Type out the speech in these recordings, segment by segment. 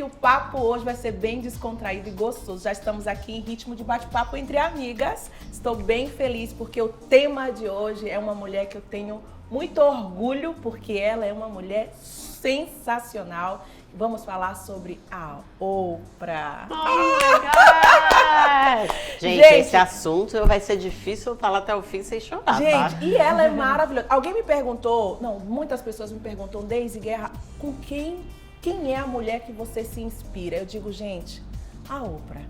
que o papo hoje vai ser bem descontraído e gostoso. Já estamos aqui em ritmo de bate-papo entre amigas. Estou bem feliz porque o tema de hoje é uma mulher que eu tenho muito orgulho, porque ela é uma mulher sensacional. Vamos falar sobre a Oprah. Gente, esse assunto vai ser difícil eu falar até o fim sem chorar, gente, tá? e ela é maravilhosa. Alguém me perguntou, muitas pessoas me perguntam, Deise Guerra, com quem é a mulher que você se inspira? Eu digo, gente, a Oprah.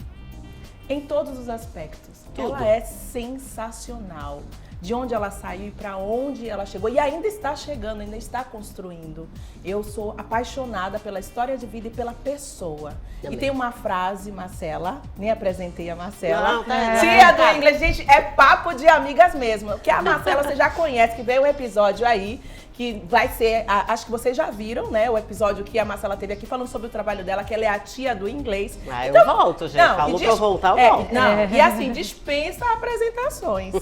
Em todos os aspectos. Tudo. Ela é sensacional. De onde ela saiu e para onde ela chegou. E ainda está chegando, ainda está construindo. Eu sou apaixonada pela história de vida e pela pessoa. Também. E tem uma frase, Marcela, nem apresentei a Marcela. Não, tá. Tia do inglês, gente, é papo de amigas mesmo. Que a Marcela você já conhece, que veio um episódio aí, que vai ser, acho que vocês já viram, né, o episódio que a Marcela teve aqui falando sobre o trabalho dela, que ela é a tia do inglês. Ah, eu volto, gente. Falou pra eu voltar, eu volto. E assim, dispensa apresentações.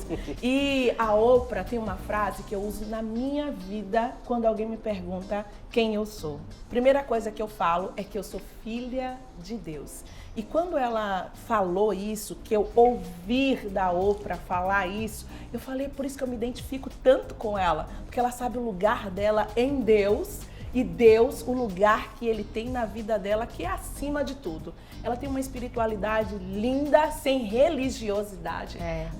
E a Oprah tem uma frase que eu uso na minha vida quando alguém me pergunta quem eu sou. Primeira coisa que eu falo é que eu sou filha de Deus. E quando ela falou isso, que eu ouvir da Oprah falar isso, eu falei, por isso que eu me identifico tanto com ela, porque ela sabe o lugar dela em Deus e Deus, o lugar que Ele tem na vida dela, que é acima de tudo. Ela tem uma espiritualidade linda, sem religiosidade.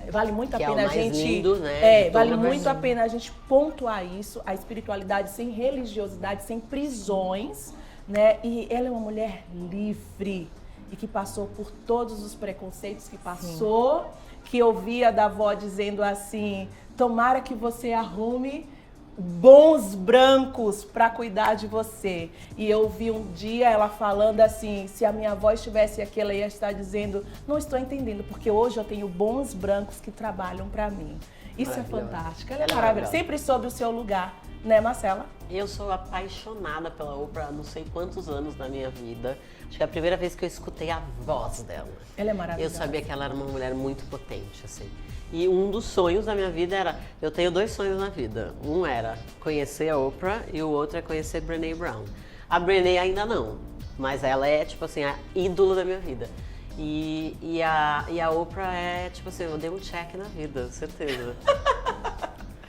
Vale muito a que pena é o a mais gente. lindo, né, Vale muito a pena a gente pontuar isso, a espiritualidade sem religiosidade, sem prisões, né? E ela é uma mulher livre e que passou por todos os preconceitos que passou, que ouvia da avó dizendo assim, tomara que você arrume bons brancos para cuidar de você. E eu vi um dia ela falando assim, se a minha avó estivesse aqui, ela ia estar dizendo, não estou entendendo, porque hoje eu tenho bons brancos que trabalham para mim. Isso é fantástico, ela é maravilhosa. Sempre soube o seu lugar, né, Marcela? Eu sou apaixonada pela Oprah há não sei quantos anos na minha vida. Acho que é a primeira vez que eu escutei a voz dela. Ela é maravilhosa. Eu sabia que ela era uma mulher muito potente, assim. E um dos sonhos da minha vida era... Eu tenho 2 sonhos na vida. Um era conhecer a Oprah e o outro é conhecer Brené Brown. A Brené ainda não, mas ela é, tipo assim, a ídolo da minha vida. E a Oprah é, tipo assim, eu dei um check na vida, certeza.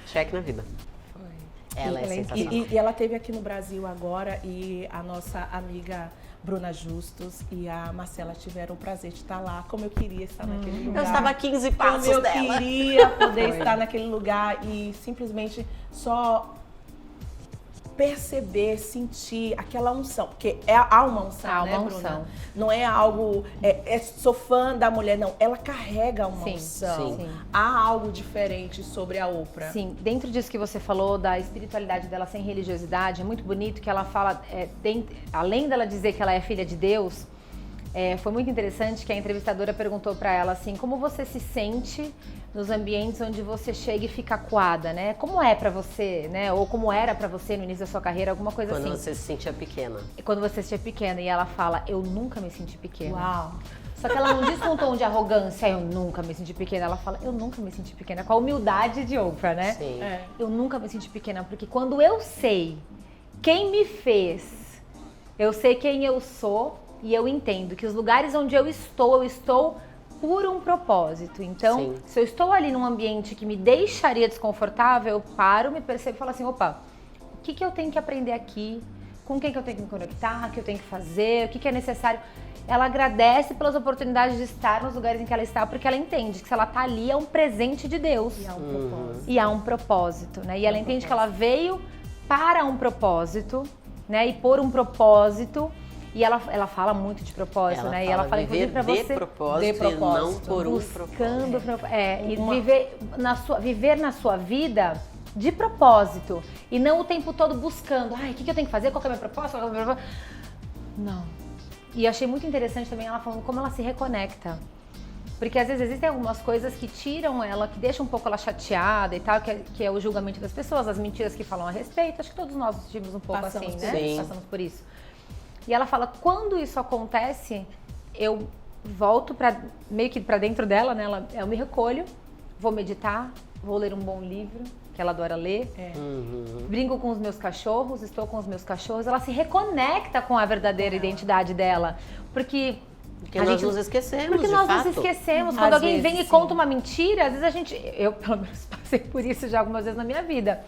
Check na vida. Ela é sensacional. E ela esteve aqui no Brasil agora e a nossa amiga Bruna Justus e a Marcela tiveram o prazer de estar lá, como eu queria estar naquele lugar. Eu estava a 15 passos como eu dela. queria poder estar naquele lugar e simplesmente só perceber, sentir aquela unção, porque há uma unção, Há né, uma Bruna? unção. Não é algo, sou fã da mulher, não. Ela carrega uma unção. Sim. Há algo diferente sobre a Oprah. Sim, dentro disso que você falou, da espiritualidade dela sem religiosidade, é muito bonito que ela fala, além dela dizer que ela é filha de Deus, foi muito interessante que a entrevistadora perguntou pra ela assim, como você se sente nos ambientes onde você chega e fica acuada, né? Como é pra você, né? Ou como era pra você no início da sua carreira, alguma coisa assim. Quando você se sentia pequena. Quando você se sentia pequena. E ela fala, eu nunca me senti pequena. Uau! Só que ela não diz com um tom de arrogância, eu nunca me senti pequena. Ela fala, eu nunca me senti pequena. Com a humildade de Oprah, né? Sim. Eu nunca me senti pequena, porque quando eu sei quem me fez, eu sei quem eu sou e eu entendo que os lugares onde eu estou por um propósito. Então, Sim. se eu estou ali num ambiente que me deixaria desconfortável, eu paro, me percebo e falo assim, opa, o que eu tenho que aprender aqui? Com quem que eu tenho que me conectar? O que eu tenho que fazer? O que é necessário? Ela agradece pelas oportunidades de estar nos lugares em que ela está, porque ela entende que se ela está ali é um presente de Deus. E há um propósito. E há um propósito, né? E ela entende que ela veio para um propósito, né? E por um propósito. E ela fala muito de propósito, né? E ela fala inclusive pra você de propósito e não por um propósito. E viver na sua vida de propósito e não o tempo todo buscando, o que eu tenho que fazer, qual que é a minha proposta, não. E achei muito interessante também ela falando como ela se reconecta. Porque às vezes existem algumas coisas que tiram ela, que deixam um pouco ela chateada e tal, que é o julgamento das pessoas, as mentiras que falam a respeito. Acho que todos nós tivemos um pouco Passamos assim, né? sim. Passamos por isso. E ela fala, quando isso acontece, eu volto meio que pra dentro dela, né? Eu me recolho, vou meditar, vou ler um bom livro, que ela adora ler. Brinco com os meus cachorros, estou com os meus cachorros. Ela se reconecta com a verdadeira identidade dela. Porque nós nos esquecemos, Porque de nós fato. nos esquecemos. Quando Às alguém vem vezes, e conta uma mentira, às vezes eu pelo menos passei por isso já algumas vezes na minha vida.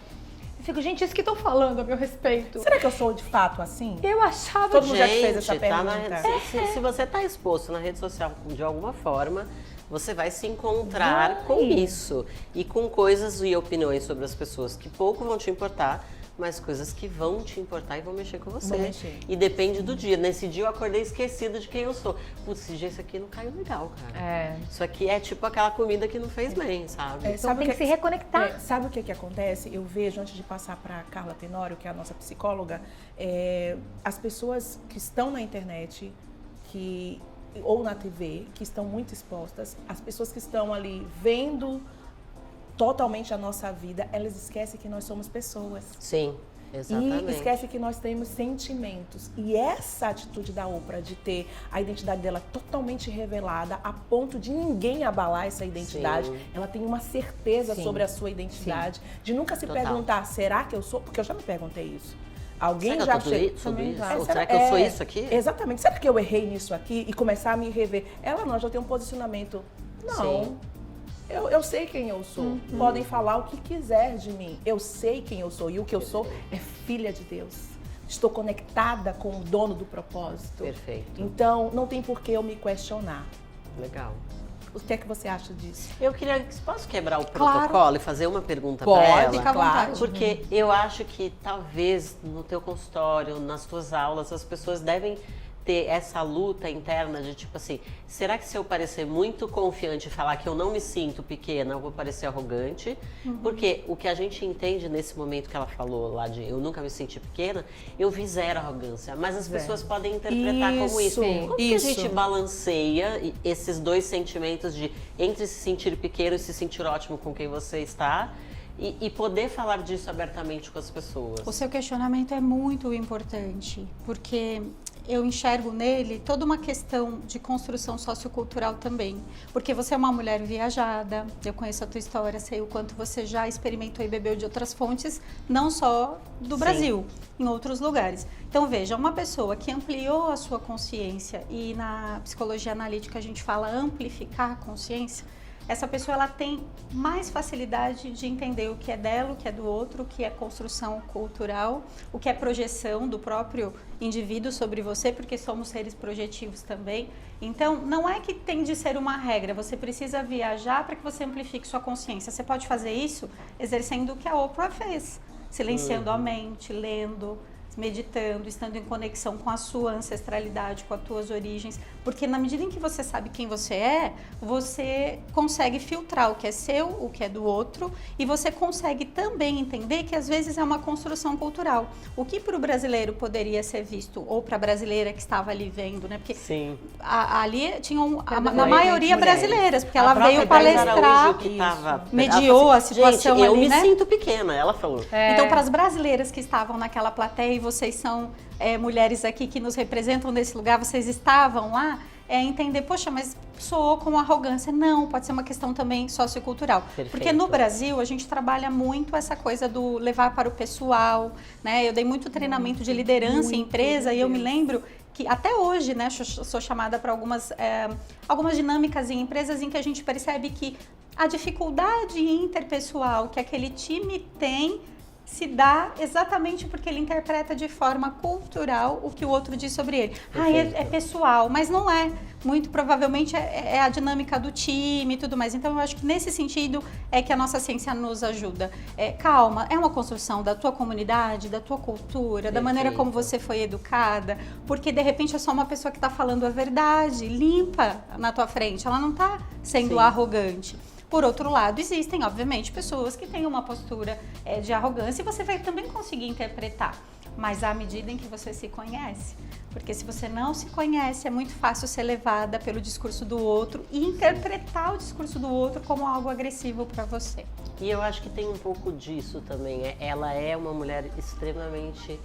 Eu fico, gente, isso que estão falando a meu respeito. Será que eu sou de fato assim? Eu achava Todo que... mundo já te fez essa Tá pergunta. se você tá exposto na rede social de alguma forma, você vai se encontrar com isso. E com coisas e opiniões sobre as pessoas que pouco vão te importar, mas coisas que vão te importar e vão mexer com você. Vão mexer. E depende do dia. Nesse dia eu acordei esquecida de quem eu sou. Putz, esse dia isso aqui não caiu legal, cara. Isso aqui é tipo aquela comida que não fez bem, sabe? Então tem que se reconectar. Sabe o que acontece? Eu vejo, antes de passar para Carla Tenório, que é a nossa psicóloga, as pessoas que estão na internet, ou na TV, que estão muito expostas, as pessoas que estão ali vendo totalmente a nossa vida, elas esquecem que nós somos pessoas. Sim, exatamente. E esquecem que nós temos sentimentos. E essa atitude da Oprah de ter a identidade dela totalmente revelada, a ponto de ninguém abalar essa identidade, ela tem uma certeza sobre a sua identidade, de nunca se perguntar, será que eu sou? Porque eu já me perguntei isso. Alguém será já que eu sou também isso? vai. Ou será que eu sou isso aqui? Exatamente. Será que eu errei nisso aqui? E começar a me rever. Ela não, já tem um posicionamento. Não. Sim. Eu sei quem eu sou. Podem falar o que quiser de mim. Eu sei quem eu sou. E o que eu sou é filha de Deus. Estou conectada com o dono do propósito. Perfeito. Então, não tem por que eu me questionar. Legal. O que é que você acha disso? Eu queria, posso quebrar o protocolo e fazer uma pergunta Pode, para ela? fica à vontade. Porque eu acho que talvez no teu consultório, nas tuas aulas, as pessoas devem ter essa luta interna de tipo assim, será que se eu parecer muito confiante e falar que eu não me sinto pequena, eu vou parecer arrogante? Porque o que a gente entende nesse momento que ela falou lá de eu nunca me senti pequena, eu vi zero arrogância, mas as pessoas podem interpretar como isso. Como que a gente balanceia esses dois sentimentos de entre se sentir pequeno e se sentir ótimo com quem você está e poder falar disso abertamente com as pessoas? O seu questionamento é muito importante, porque eu enxergo nele toda uma questão de construção sociocultural também. Porque você é uma mulher viajada, eu conheço a tua história, sei o quanto você já experimentou e bebeu de outras fontes, não só do Brasil, em outros lugares. Então veja, uma pessoa que ampliou a sua consciência, e na psicologia analítica a gente fala amplificar a consciência, essa pessoa ela tem mais facilidade de entender o que é dela, o que é do outro, o que é construção cultural, o que é projeção do próprio indivíduo sobre você, porque somos seres projetivos também. Então, não é que tem de ser uma regra, você precisa viajar para que você amplifique sua consciência. Você pode fazer isso exercendo o que a Oprah fez, silenciando a mente, lendo, meditando, estando em conexão com a sua ancestralidade, com as tuas origens, porque na medida em que você sabe quem você é, você consegue filtrar o que é seu, o que é do outro, e você consegue também entender que às vezes é uma construção cultural. O que para o brasileiro poderia ser visto, ou para a brasileira que estava ali vendo, né? Porque ali tinham, na maioria brasileiras, porque ela veio palestrar, mediou a situação. Gente, eu ali, me sinto pequena, ela falou. Então, para as brasileiras que estavam naquela plateia, vocês são mulheres aqui que nos representam nesse lugar, vocês estavam lá, entender, poxa, mas soou com arrogância. Não, pode ser uma questão também sociocultural. Perfeito. Porque no Brasil, a gente trabalha muito essa coisa do levar para o pessoal, né? Eu dei muito treinamento de liderança em empresa e eu me lembro que até hoje, né, sou chamada para algumas dinâmicas em empresas em que a gente percebe que a dificuldade interpessoal que aquele time tem se dá exatamente porque ele interpreta de forma cultural o que o outro diz sobre ele. É pessoal, mas não é. Muito provavelmente é a dinâmica do time e tudo mais. Então, eu acho que nesse sentido é que a nossa ciência nos ajuda. Calma, é uma construção da tua comunidade, da tua cultura, da maneira como você foi educada, porque de repente é só uma pessoa que está falando a verdade, limpa na tua frente, ela não está sendo arrogante. Por outro lado, existem, obviamente, pessoas que têm uma postura de arrogância e você vai também conseguir interpretar, mas à medida em que você se conhece. Porque se você não se conhece, é muito fácil ser levada pelo discurso do outro e interpretar o discurso do outro como algo agressivo para você. E eu acho que tem um pouco disso também. Ela é uma mulher extremamente...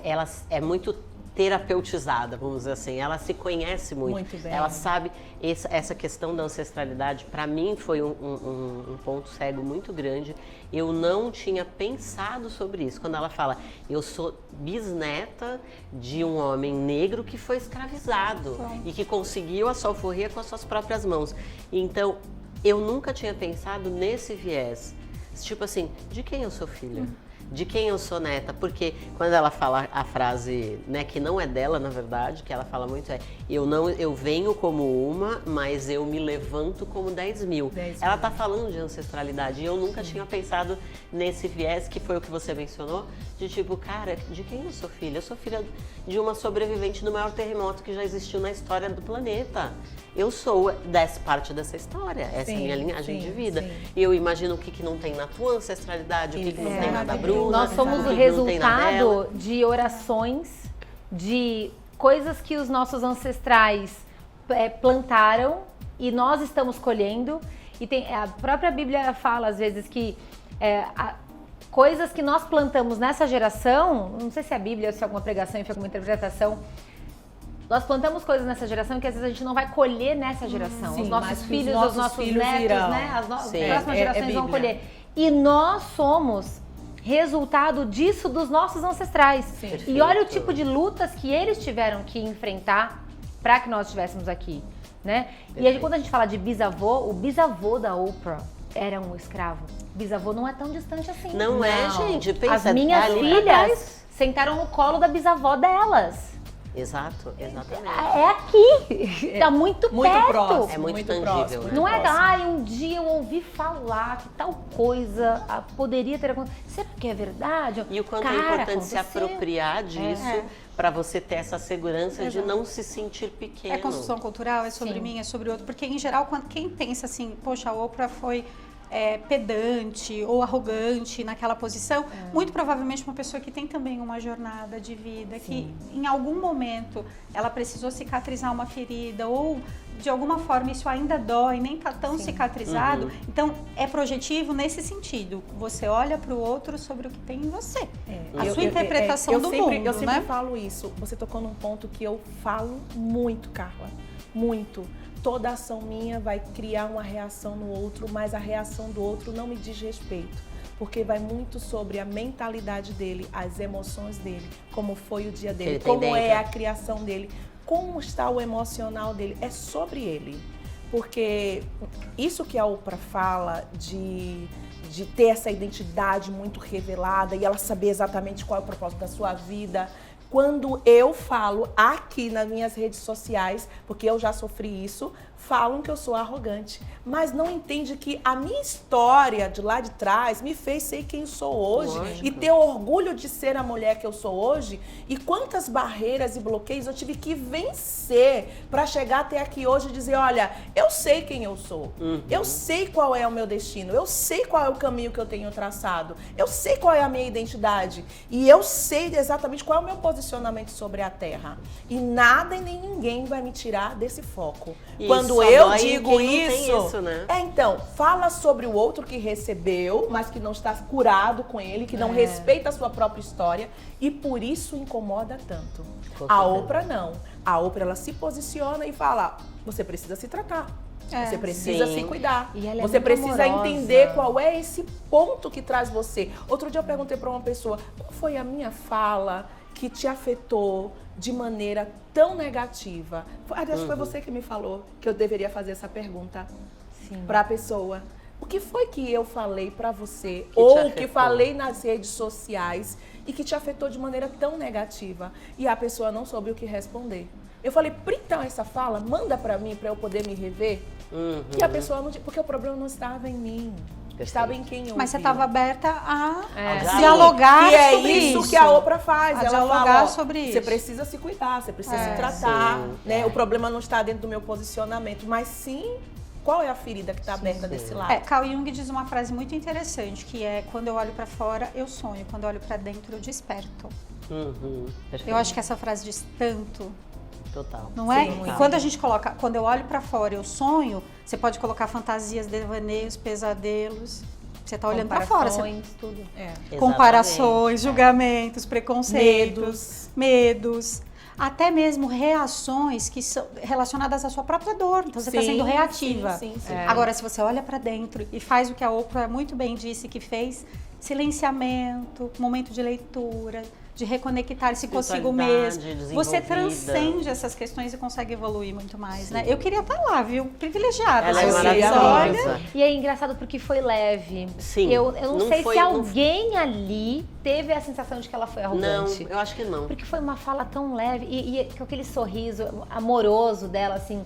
ela é muito terapeutizada, vamos dizer assim. Ela se conhece muito. Muito bem. Ela sabe, essa questão da ancestralidade, para mim, foi um ponto cego muito grande. Eu não tinha pensado sobre isso. Quando ela fala, eu sou bisneta de um homem negro que foi escravizado e que conseguiu a sua alforria com as suas próprias mãos. Então, eu nunca tinha pensado nesse viés. Tipo assim, de quem eu sou filha? De quem eu sou neta? Porque quando ela fala a frase, né, que não é dela, na verdade, que ela fala muito eu venho como uma, mas eu me levanto como 10 mil. Ela tá falando de ancestralidade e eu nunca tinha pensado nesse viés, que foi o que você mencionou, de tipo, cara, de quem eu sou filha? Eu sou filha de uma sobrevivente do maior terremoto que já existiu na história do planeta. Eu sou parte dessa história, essa é a minha linhagem de vida. E eu imagino o que não tem na tua ancestralidade, o que não tem na da Bruna. Nós somos o resultado de orações, de coisas que os nossos ancestrais plantaram e nós estamos colhendo. E a própria Bíblia fala, às vezes, que coisas que nós plantamos nessa geração, não sei se é a Bíblia ou se é alguma pregação, se é alguma interpretação, nós plantamos coisas nessa geração que às vezes a gente não vai colher nessa geração. Sim, os nossos filhos, os nossos netos, irão. né? As próximas É gerações vão Bíblia. colher. E nós somos resultado disso dos nossos ancestrais. Sim. E olha o tipo de lutas que eles tiveram que enfrentar para que nós estivéssemos aqui, né? E aí, quando a gente fala de bisavô, o bisavô da Oprah era um escravo. Bisavô não é tão distante assim. Não é, gente. Pensa, As minhas ali filhas sentaram no colo da bisavó delas. Exato, exatamente. É aqui, tá muito perto. Próximo, É muito tangível, próximo, né? Não é, próximo. um dia eu ouvi falar que tal coisa poderia ter acontecido. Será que é verdade? E o quanto Cara, é importante se aconteceu. apropriar disso para você ter essa segurança de não se sentir pequeno. É construção cultural, é sobre Sim. mim, é sobre outro. Porque, em geral, quem pensa assim, poxa, a Oprah foi pedante ou arrogante naquela posição, muito provavelmente uma pessoa que tem também uma jornada de vida, que em algum momento ela precisou cicatrizar uma ferida ou de alguma forma isso ainda dói, nem tá tão cicatrizado. Então é projetivo nesse sentido. Você olha para o outro sobre o que tem em você. A sua interpretação do mundo, Eu sempre né? falo isso. Você tocou num ponto que eu falo muito, Carla. Muito. Toda ação minha vai criar uma reação no outro, mas a reação do outro não me diz respeito. Porque vai muito sobre a mentalidade dele, as emoções dele, como foi o dia dele, como é a criação dele, como está o emocional dele. É sobre ele. Porque isso que a Oprah fala de ter essa identidade muito revelada e ela saber exatamente qual é o propósito da sua vida. Quando eu falo aqui nas minhas redes sociais, porque eu já sofri isso, falam que eu sou arrogante, mas não entende que a minha história de lá de trás me fez ser quem sou hoje. Lógico. E ter orgulho de ser a mulher que eu sou hoje, e quantas barreiras e bloqueios eu tive que vencer para chegar até aqui hoje e dizer, olha, eu sei quem eu sou, eu sei qual é o meu destino, eu sei qual é o caminho que eu tenho traçado, eu sei qual é a minha identidade e eu sei exatamente qual é o meu posicionamento sobre a terra. E nada e nem ninguém vai me tirar desse foco. Quando eu digo isso, né? Então, fala sobre o outro que recebeu, mas que não está curado com ele, que não respeita a sua própria história e por isso incomoda tanto. A Oprah não. A Oprah, ela se posiciona e fala, você precisa se tratar. Você precisa se cuidar. Você precisa entender qual é esse ponto que traz você. Outro dia eu perguntei para uma pessoa, qual foi a minha fala que te afetou de maneira tão negativa? Acho que foi você que me falou que eu deveria fazer essa pergunta para a pessoa. O que foi que eu falei para você ou que falei nas redes sociais e que te afetou de maneira tão negativa? E a pessoa não soube o que responder. Eu falei, então essa fala, manda para mim para eu poder me rever. E a pessoa não, porque o problema não estava em mim. Estava em quem eu Mas você estava aberta a dialogar sobre e é isso que a Oprah faz. Ela dialogar fala, sobre isso. Você precisa se cuidar, você precisa se tratar. Né? O problema não está dentro do meu posicionamento, mas sim qual é a ferida que está aberta desse lado. Carl Jung diz uma frase muito interessante, que é, quando eu olho para fora, eu sonho. Quando eu olho para dentro, eu desperto. Eu acho que essa frase diz tanto. Total. Não é? Sim, e quando a gente coloca, quando eu olho pra fora, eu sonho, você pode colocar fantasias, devaneios, pesadelos. Você tá olhando pra fora. Tudo. Comparações, julgamentos, preconceitos, medos. até mesmo reações que são relacionadas à sua própria dor. Então você está sendo reativa. Sim. Agora, se você olha para dentro e faz o que a Oprah muito bem disse que fez, silenciamento, momento de leitura, de reconectar-se consigo mesmo. Você transcende essas questões e consegue evoluir muito mais, né? Eu queria estar lá, viu? Privilegiada. Ela é Olha. maravilhosa. E é engraçado porque foi leve. Sim. Eu não sei foi, se alguém ali teve a sensação de que ela foi arrogante. Não, eu acho que não. Porque foi uma fala tão leve e com aquele sorriso amoroso dela, assim.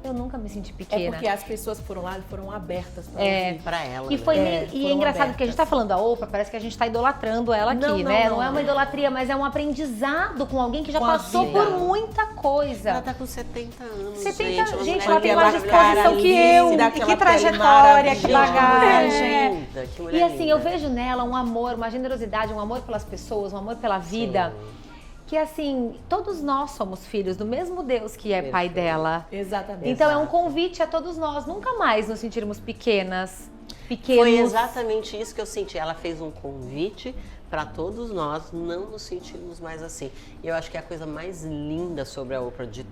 Eu nunca me senti pequena. É porque as pessoas que foram lá foram abertas para Pra ela. E, foi né? e é engraçado porque a gente tá falando da Oprah, parece que a gente tá idolatrando ela aqui, né? Não é uma idolatria, mas é um aprendizado com alguém que já passou por muita coisa. Ela tá com 70 anos, 70, gente, uma ela tem mulher mais disposição que eu. E que trajetória, que bagagem. Linda, que mulher E assim, eu linda. vejo nela um amor, uma generosidade, um amor pelas pessoas, um amor pela vida. Sim. Que assim, todos nós somos filhos do mesmo Deus que é pai dela. Exatamente. Então é um convite a todos nós, nunca mais nos sentirmos pequenos. Foi exatamente isso que eu senti. Ela fez um convite para todos nós não nos sentirmos mais assim. E eu acho que a coisa mais linda sobre a Oprah, de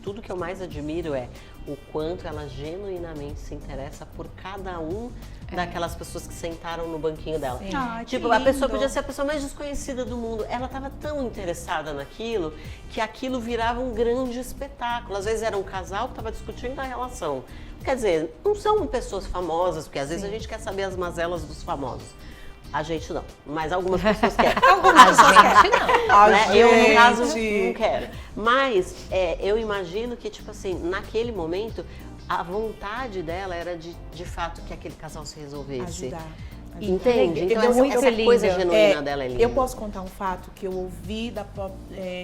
tudo que eu mais admiro, é o quanto ela genuinamente se interessa por cada um daquelas pessoas que sentaram no banquinho dela. Ai, que Tipo, a pessoa lindo. podia ser a pessoa mais desconhecida do mundo. Ela estava tão interessada naquilo que aquilo virava um grande espetáculo. Às vezes era um casal que estava discutindo a relação. Quer dizer, não são pessoas famosas, porque às vezes a gente quer saber as mazelas dos famosos. A gente não, mas algumas pessoas querem. Algumas pessoas querem. Né? Eu, no caso, não quero. Mas eu imagino que, tipo assim, naquele momento, a vontade dela era de fato que aquele casal se resolvesse. Ajudar. Entende? Então, É muito essa coisa lindo. genuína dela é linda. Eu posso contar um fato que eu ouvi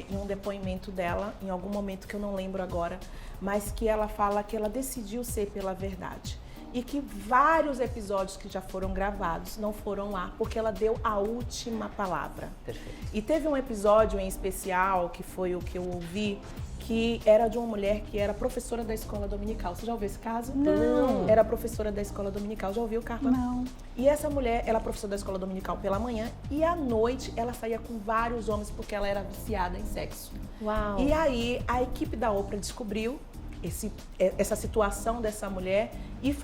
em um depoimento dela, em algum momento que eu não lembro agora, mas que ela fala que ela decidiu ser pela verdade. E que vários episódios que já foram gravados não foram lá, porque ela deu a última palavra. Perfeito. E teve um episódio em especial, que foi o que eu ouvi, que era de uma mulher que era professora da escola dominical. Você já ouviu esse caso? Não. Era professora da escola dominical. Já ouviu, Carla? Não. E essa mulher, ela é professora da escola dominical pela manhã e à noite ela saía com vários homens porque ela era viciada em sexo. Uau. E aí a equipe da Oprah descobriu essa situação dessa mulher e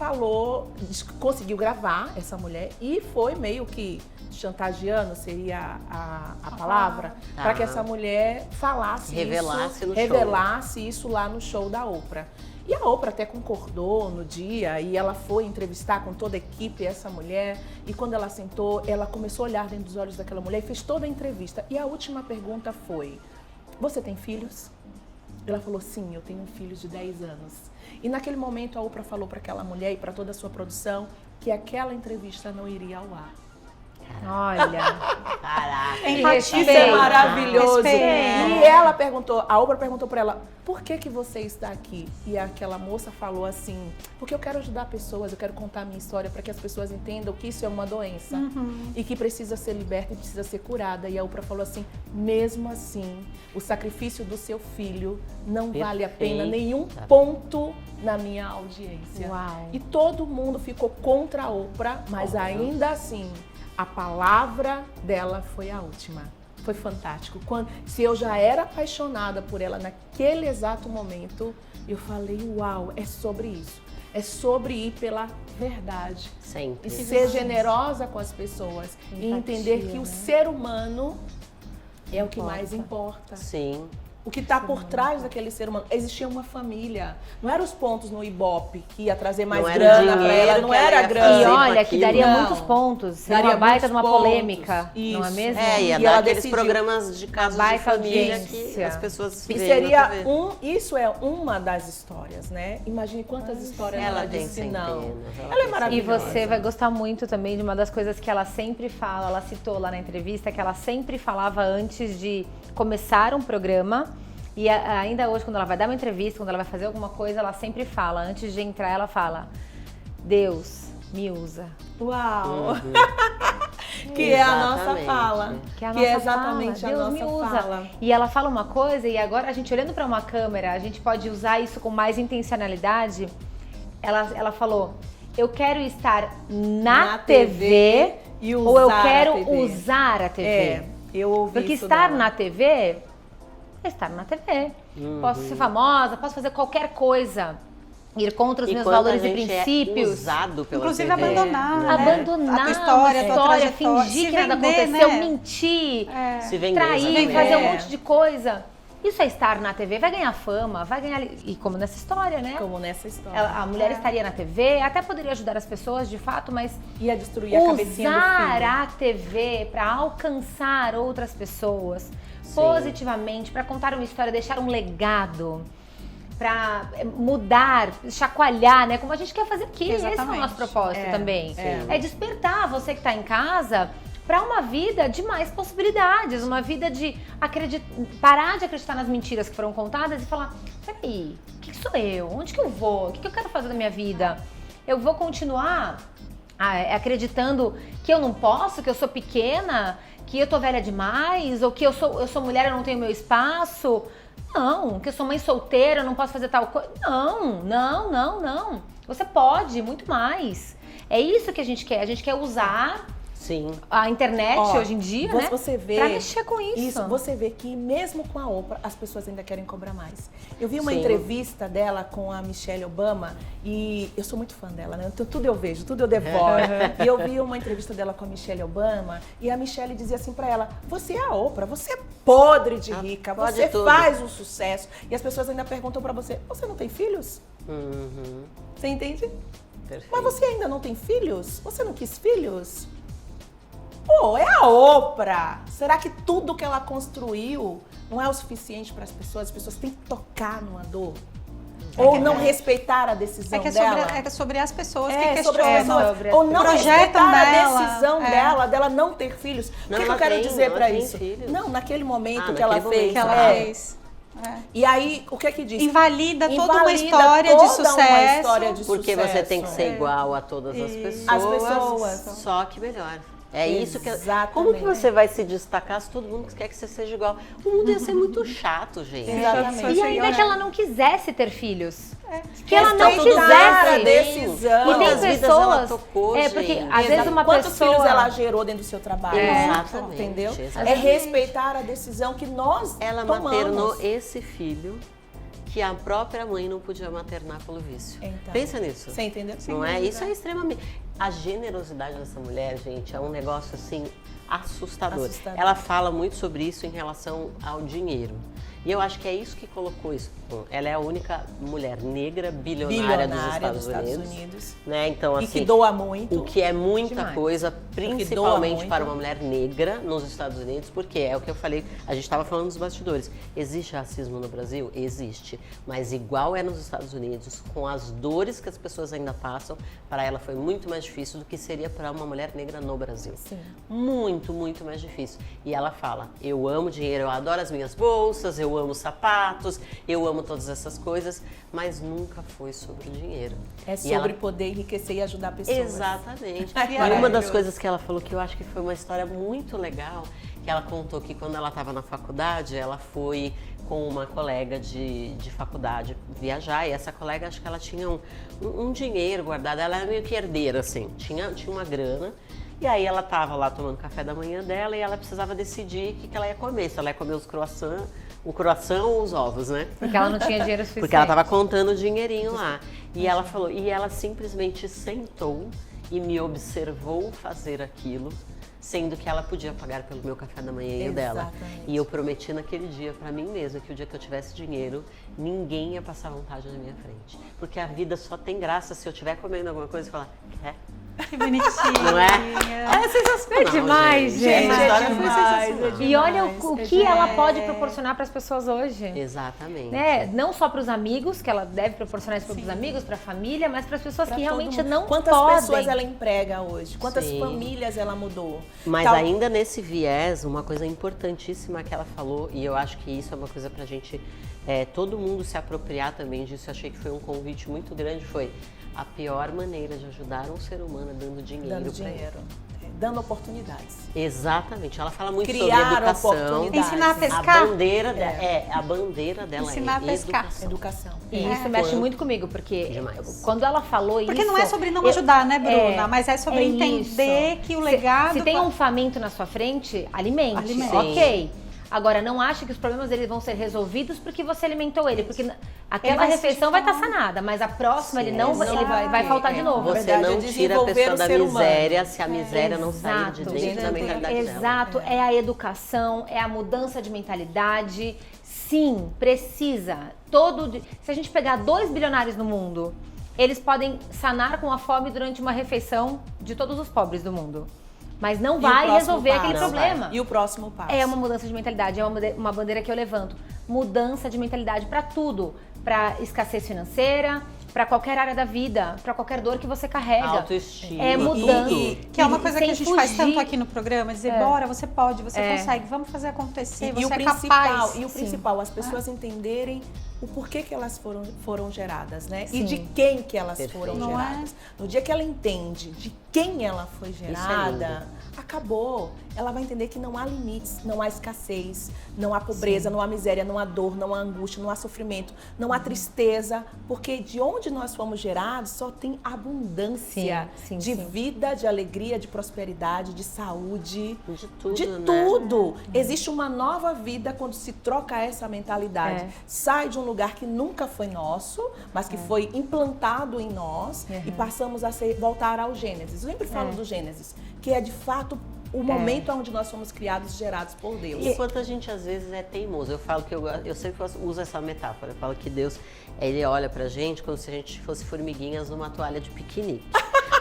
conseguiu gravar essa mulher e foi meio que chantageando, seria a palavra, para que essa mulher falasse revelasse isso lá no show da Oprah. E a Oprah até concordou no dia e ela foi entrevistar com toda a equipe essa mulher e quando ela sentou, ela começou a olhar dentro dos olhos daquela mulher e fez toda a entrevista. E a última pergunta foi: você tem filhos? Ela falou: sim, eu tenho um filho de 10 anos. E naquele momento a Oprah falou para aquela mulher e para toda a sua produção que aquela entrevista não iria ao ar. Olha. Caraca. Empatia. Isso é maravilhoso. Respeito. E ela perguntou, a Oprah perguntou para ela: por que você está aqui? E aquela moça falou assim: porque eu quero ajudar pessoas, eu quero contar a minha história para que as pessoas entendam que isso é uma doença e que precisa ser liberta e precisa ser curada. E a Oprah falou assim: mesmo assim, o sacrifício do seu filho não vale a pena nenhum ponto na minha audiência. Uau. E todo mundo ficou contra a Oprah, mas ainda assim, a palavra dela foi a última. Foi fantástico. Se eu já era apaixonada por ela naquele exato momento, eu falei: uau, é sobre isso. É sobre ir pela verdade. Sempre. E ser generosa com as pessoas. E entender que o ser humano é o que mais importa. Sim. O que está por trás daquele ser humano. Existia uma família. Não eram os pontos no Ibope que ia trazer mais Não era o grana para dinheiro ela. que Não ela era ia grana. fazer E com olha, que aquilo. daria Não. muitos pontos. Seria Daria uma baita de muitos uma pontos. polêmica, não é Isso. mesmo? Ia E dar ela aqueles decidiu. programas de casos de baita família audiência. que as pessoas E veem seria na TV. isso é uma das histórias, né? Imagine quantas histórias ela tem disse não. centenas, Ela é E maravilhosa. você vai gostar muito também de uma das coisas que ela sempre fala, ela citou lá na entrevista, que ela sempre falava antes de começar um programa. E ainda hoje, quando ela vai dar uma entrevista, quando ela vai fazer alguma coisa, ela sempre fala, antes de entrar, ela fala: Deus, me usa. Uau! Que é a nossa Exatamente. fala. Que é a Que nossa é exatamente fala. a Deus me nossa usa. fala. E ela fala uma coisa, e agora a gente olhando para uma câmera, a gente pode usar isso com mais intencionalidade. Ela falou: eu quero estar na TV e ou eu usar a quero TV. usar a TV. É, eu ouvi Porque isso estar dela. na TV é estar na TV. Posso ser famosa, posso fazer qualquer coisa. Ir contra os meus valores e princípios. É usado pela Inclusive TV, abandonar, né? Abandonar a tua história, uma a tua trajetória, fingir se que nada vender, aconteceu, né? mentir, Se vender, trair, exatamente. fazer um monte de coisa. Isso é estar na TV, vai ganhar fama, vai ganhar... E como nessa história, né? Como nessa história. A mulher estaria na TV, até poderia ajudar as pessoas, de fato, mas Ia destruir a cabecinha do usar filho. a TV para alcançar outras pessoas positivamente, para contar uma história, deixar um legado, para mudar, chacoalhar, né? Como a gente quer fazer aqui. Esse é o Exatamente. nosso propósito também. Sim. É despertar você que está em casa para uma vida de mais possibilidades, uma vida de parar de acreditar nas mentiras que foram contadas e falar, peraí, o que sou eu? Onde que eu vou? O que eu quero fazer da minha vida? Eu vou continuar acreditando que eu não posso, que eu sou pequena, que eu tô velha demais, ou que eu sou mulher, eu não tenho meu espaço? Não, que eu sou mãe solteira, eu não posso fazer tal coisa. Não. Você pode, muito mais. É isso que a gente quer. A gente quer usar Sim. a internet Ó, hoje em dia, né? Você vê, pra mexer com isso. Você vê que mesmo com a Oprah, as pessoas ainda querem cobrar mais. Eu vi uma Sim. entrevista dela com a Michelle Obama e eu sou muito fã dela, né? Então, tudo eu vejo, tudo eu devoro. E eu vi uma entrevista dela com a Michelle Obama e a Michelle dizia assim pra ela, você é a Oprah, você é podre de rica, pode você tudo. faz um sucesso. E as pessoas ainda perguntam pra você não tem filhos? Uhum. Você entende? Perfeito. Mas você ainda não tem filhos? Você não quis filhos? Pô, é a Oprah. Será que tudo que ela construiu não é o suficiente para as pessoas? As pessoas têm que tocar numa dor? Ou não respeitar a decisão dela? É sobre as pessoas que É, sobre questionam. as pessoas. sobre as Ou não projetam respeitar a dela. decisão dela não ter filhos. O Não, que eu ela quero tem, dizer ela para tem isso? filhos. Não, naquele momento Ah, que ela naquele fez. momento Que ela é. fez. É. E aí, o que é que diz? Invalida toda uma Invalida história de toda sucesso. uma história de Porque sucesso. você tem que ser igual a todas as pessoas. As pessoas. Só que melhor. É isso que. Exatamente. Como que você vai se destacar se todo mundo quer que você seja igual? O mundo ia ser muito chato, gente. Exatamente. E ainda que ela não quisesse ter filhos. Que ela Respeitar não a quisesse. decisão. E tem Quantas vidas ela pessoas. tocou, porque gente? às vezes uma Quantos pessoa. filhos ela gerou dentro do seu trabalho? Exatamente, Entendeu? exatamente. É respeitar a decisão que nós Ela tomamos. maternou esse filho que a própria mãe não podia maternar pelo vício. Então. Pensa nisso. Você entendeu? Não é? Isso é extremamente... A generosidade dessa mulher, gente, é um negócio assim assustador. Assustador. Ela fala muito sobre isso em relação ao dinheiro. E eu acho que é isso que colocou isso. Ela é a única mulher negra bilionária dos Estados Unidos. Né? Então, E assim, que doa muito. o que é muita Demais. coisa, principalmente muito. para uma mulher negra nos Estados Unidos, porque é o que eu falei, a gente estava falando dos bastidores. Existe racismo no Brasil? Existe. Mas igual é nos Estados Unidos, com as dores que as pessoas ainda passam, para ela foi muito mais difícil do que seria para uma mulher negra no Brasil. Sim. Muito, muito mais difícil. E ela fala, eu amo dinheiro, eu adoro as minhas bolsas, eu amo sapatos, eu amo todas essas coisas, mas nunca foi sobre o dinheiro. É E sobre ela- poder enriquecer e ajudar pessoas. Exatamente. Ai, E uma das maravilhoso. coisas que ela falou que eu acho que foi uma história muito legal, que ela contou que quando ela estava na faculdade, ela foi com uma colega de faculdade viajar, e essa colega, acho que ela tinha um dinheiro guardado, ela era meio que herdeira, assim, tinha uma grana. E aí ela estava lá tomando café da manhã dela e ela precisava decidir o que ela ia comer, se ela ia comer o croissant ou os ovos, né? Porque ela não tinha dinheiro suficiente. Porque ela estava contando o dinheirinho lá. E ela falou, e ela simplesmente sentou e me observou fazer aquilo, sendo que ela podia pagar pelo meu café da manhã e o dela. Exatamente. E eu prometi naquele dia pra mim mesma que o dia que eu tivesse dinheiro, ninguém ia passar vontade na minha frente. Porque a vida só tem graça se eu estiver comendo alguma coisa e falar, quer? Que bonitinho. Não é? É sensacional. É demais, gente. Essa história foi demais, sensacional. E olha o que ela pode proporcionar para as pessoas hoje. Exatamente. Né? Não só para os amigos, que ela deve proporcionar isso para os amigos, para a família, mas para as pessoas Pra que todo realmente mundo. não Quantas podem. pessoas ela emprega hoje? Quantas Sim. famílias ela mudou? Mas Tal- ainda nesse viés, uma coisa importantíssima que ela falou, e eu acho que isso é uma coisa pra gente, todo mundo se apropriar também disso, eu achei que foi um convite muito grande, foi a pior maneira de ajudar um ser humano é dando dinheiro dando pra ele. dinheiro, dando oportunidades. Exatamente, ela fala muito Criar sobre educação. oportunidades. Ensinar a A pescar. bandeira, a bandeira dela Ensinar a é pescar. educação. Educação. E isso mexe muito comigo, porque Demais. quando ela falou isso... Porque não é sobre não ajudar, né, Bruna? Mas é sobre é entender isso. que o legado... Se tem um faminto na sua frente, alimente. Alimente. Ok. Agora, não ache que os problemas deles vão ser resolvidos porque você alimentou ele, porque aquela vai se refeição vai estar transformar. sanada, mas a próxima ele exato. vai faltar de novo. Você verdade, não é tira a desenvolver pessoa o da ser humano. miséria se a miséria não sair de Exato. dentro da mentalidade dela. Exato, é a educação, é a mudança de mentalidade. Sim, precisa. Se a gente pegar 2 bilionários no mundo, eles podem sanar com a fome durante uma refeição de todos os pobres do mundo. Mas não E o vai próximo resolver aquele passo? problema. E o próximo passo? É uma mudança de mentalidade, é uma bandeira que eu levanto. Mudança de mentalidade para tudo, para escassez financeira, para qualquer área da vida, para qualquer dor que você carrega. Autoestima. É mudança. Que é uma coisa que a gente faz fugir. tanto aqui no programa, dizer, bora, você pode, você consegue, vamos fazer acontecer, E o você é principal, capaz. e o principal, as pessoas entenderem o porquê que elas foram geradas, né? E Sim. de quem que elas Perfeito. foram Não é? geradas. No dia que ela entende de quem ela foi gerada, acabou. Ela vai entender que não há limites, não há escassez, não há pobreza, não há miséria, não há dor, não há angústia, não há sofrimento, não há tristeza, porque de onde nós fomos gerados só tem abundância Sim, de sim. vida, de alegria, de prosperidade, de saúde, De tudo, de né? tudo. Existe uma nova vida quando se troca essa mentalidade. É. Sai de um lugar que nunca foi nosso, mas que foi implantado em nós e passamos a voltar ao Gênesis. Eu sempre falo do Gênesis, que é de fato o momento onde nós fomos criados, gerados por Deus. E enquanto a gente às vezes é teimoso, eu falo que eu sempre uso essa metáfora, eu falo que Deus, ele olha pra gente como se a gente fosse formiguinhas numa toalha de piquenique.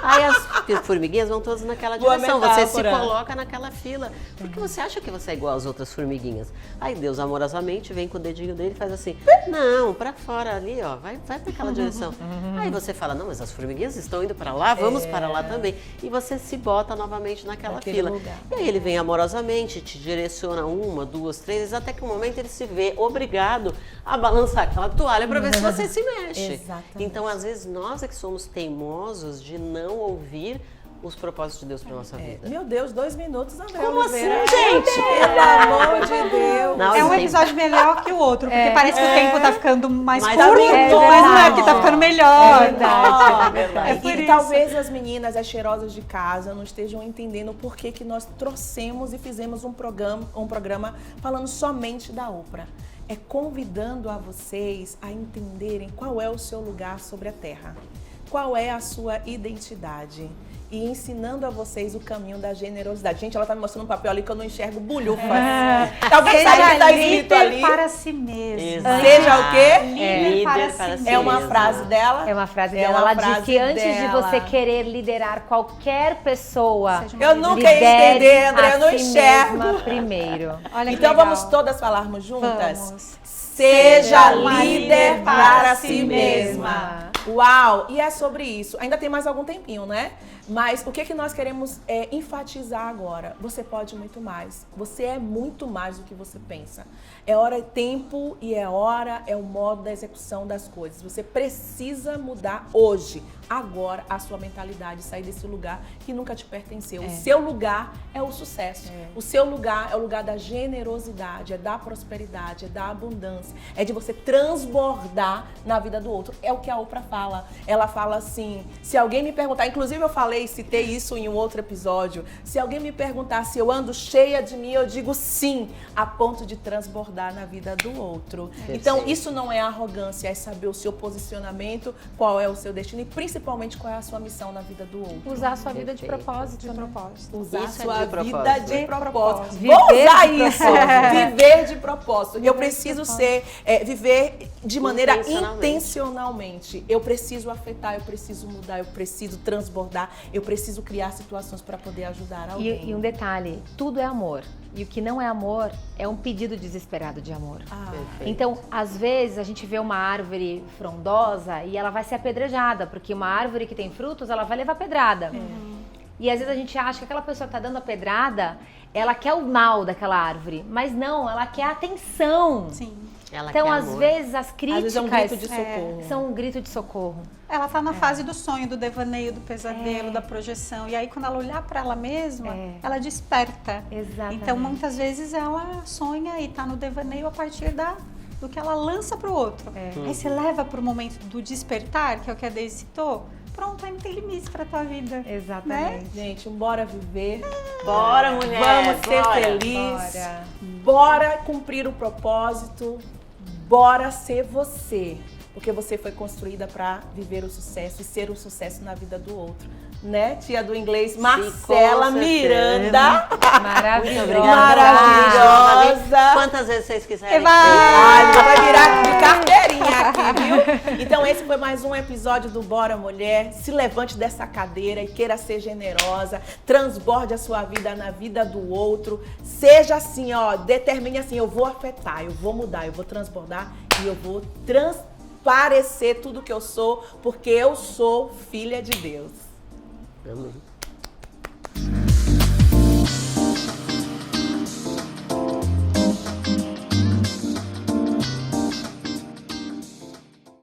Aí as formiguinhas vão todas naquela Boa direção, você se metáfora. coloca naquela fila, porque você acha que você é igual às outras formiguinhas. Aí Deus amorosamente vem com o dedinho dele e faz assim, não, pra fora ali, ó, vai pra aquela direção. Aí você fala, não, mas as formiguinhas estão indo pra lá, vamos para lá também. E você se bota novamente naquela Naquele fila. lugar. E aí ele vem amorosamente, te direciona 1, 2, 3 vezes, até que um momento ele se vê obrigado a balançar aquela toalha para ver se você se mexe. Exatamente. Então, às vezes, nós é que somos teimosos de não ouvir os propósitos de Deus para nossa vida. Meu Deus, 2 minutos, André Como Oliveira. assim, gente? Pelo amor de Deus. Não, É um tem- episódio melhor que o outro, porque parece que o tempo tá ficando mais Mais curto, curto, mas não é não. que tá ficando melhor. É verdade. É por E isso. talvez as meninas, as cheirosas de casa, não estejam entendendo por que que nós trouxemos e fizemos um programa falando somente da Oprah. É convidando a vocês a entenderem qual é o seu lugar sobre a Terra, qual é a sua identidade e ensinando a vocês o caminho da generosidade. Gente, ela tá me mostrando um papel ali que eu não enxergo bulhufas. Talvez saiba que tá escrito líder ali. para si mesmo. Exato. Seja o quê? Líder para para si si É uma mesmo. frase dela? É uma frase É dela. uma Ela diz frase que antes de dela. você querer liderar qualquer pessoa, Seja uma Eu nunca ia lidere entender, André, eu não a si enxergo. mesma primeiro. Olha que Então legal. vamos todas falarmos juntas? Vamos. Seja uma líder para si si mesma. Uau! E é sobre isso. Ainda tem mais algum tempinho, né? Mas o que que nós queremos enfatizar agora? Você pode muito mais. Você é muito mais do que você pensa. É hora e tempo e é o modo da execução das coisas. Você precisa mudar hoje, agora, a sua mentalidade, sair desse lugar que nunca te pertenceu. O seu lugar é o sucesso. O seu lugar é o lugar da generosidade, é da prosperidade, é da abundância, é de você transbordar na vida do outro. É o que a Oprah fala. Ela fala assim, se alguém me perguntar, inclusive eu citei isso em um outro episódio, se alguém me perguntar se eu ando cheia de mim, eu digo sim, a ponto de transbordar na vida do outro. Então, isso não é arrogância, é saber o seu posicionamento, qual é o seu destino e principalmente qual é a sua missão na vida do outro. Usar a sua vida de Perfeito. propósito. De propósito. Usar Isso é sua de vida propósito. de propósito. Viver Vou usar de isso. propósito. Viver de propósito. Eu preciso viver de maneira intencionalmente. Eu preciso afetar, eu preciso mudar, eu preciso transbordar, eu preciso criar situações para poder ajudar alguém. E um detalhe, tudo é amor. E o que não é amor é um pedido desesperado de amor. Perfeito. Então, às vezes, a gente vê uma árvore frondosa e ela vai ser apedrejada, porque uma árvore que tem frutos, ela vai levar pedrada. E às vezes a gente acha que aquela pessoa que está dando a pedrada, ela quer o mal daquela árvore. Mas não, ela quer a atenção. Sim. Ela Então, quer às amor. vezes, as críticas Às vezes é um grito de socorro. são um grito de socorro. Ela tá na fase do sonho, do devaneio, do pesadelo, da projeção. E aí, quando ela olhar para ela mesma, ela desperta. Exatamente. Então, muitas vezes ela sonha e tá no devaneio a partir do que ela lança pro outro. Aí você leva pro momento do despertar, que é o que a Deise citou. Pronto, aí não tem limites pra tua vida. Exatamente. Gente, bora viver. Bora, mulher! Vamos ser bora. felizes. Bora. bora cumprir o propósito, bora ser você. Porque você foi construída para viver o sucesso e ser um sucesso na vida do outro. Né, tia do inglês, Marcela Miranda. Maravilhosa. Maravilhosa. Quantas vezes vocês quiserem. Vai virar de carteirinha aqui, viu? Então esse foi mais um episódio do Bora Mulher. Se levante dessa cadeira e queira ser generosa. Transborde a sua vida na vida do outro. Seja assim, ó, determine assim, eu vou afetar, eu vou mudar, eu vou transbordar e eu vou transparecer tudo que eu sou, porque eu sou filha de Deus. Amém.